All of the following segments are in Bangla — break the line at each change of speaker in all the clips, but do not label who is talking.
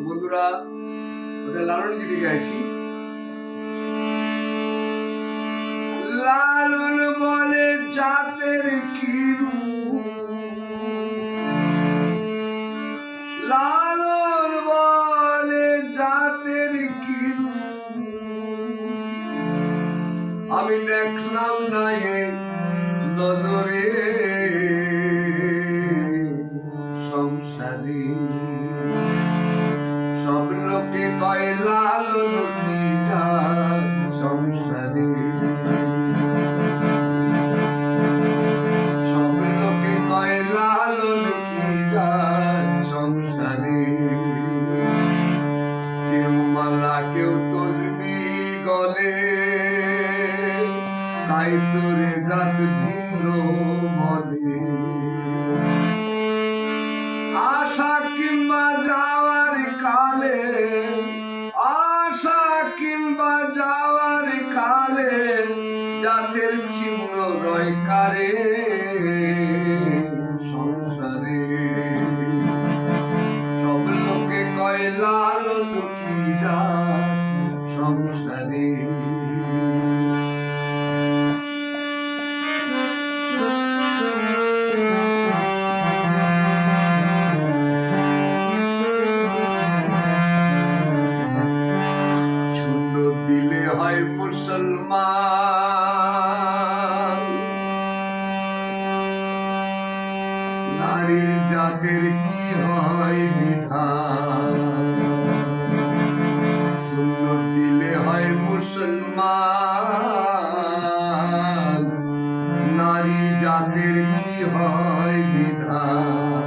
বন্ধুরা ওটা লালন গীতি গাইছি। লালন বলে জাতের কি লালন বলে জাতের কি আমি দেখলাম না এ নজরে সংসারী সব লোকে কয় লালন কি জাত সংসারী সব লোকে কয় লালন কি জাত সংসারী কেউ মালা কেউ তসবি গলে তাই তোরে জাত ভিন্ন বলে আশা কিংবা যাওয়ার কালে আশা কিংবা যাওয়ার কালে জাতের চিহ্ন রয় কারে সংসারে সব লোকে কয় লালন কি জাত সংসারে দিলে হয় মুসলমান নারীর জাতের কি হয় বিধান সুন্নত দিলে হয় মুসলমান নারী জাতের কি হয় বিধান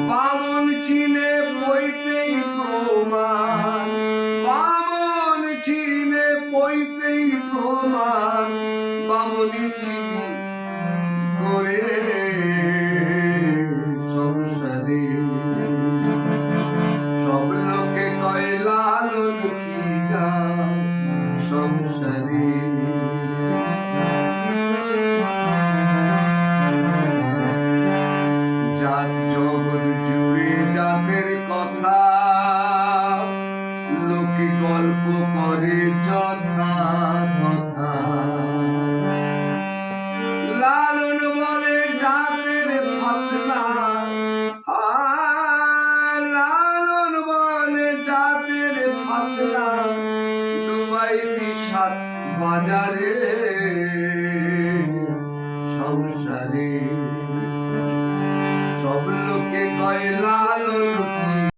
বামন চিনে বইতেই প্রমাণ চিনে পইতেই প্রমাণ বামনি চিনি করে সংসারে সব লোকে কয় লালন কি জাত সংসারে জাত জগৎ জুড়ে জাতের কথা লোকে গল্প করে যথা কথা লালন বলে জাতের ফাতনা লালন বলে জাতের ফাতনা ডুবাইছি সাত বাজারে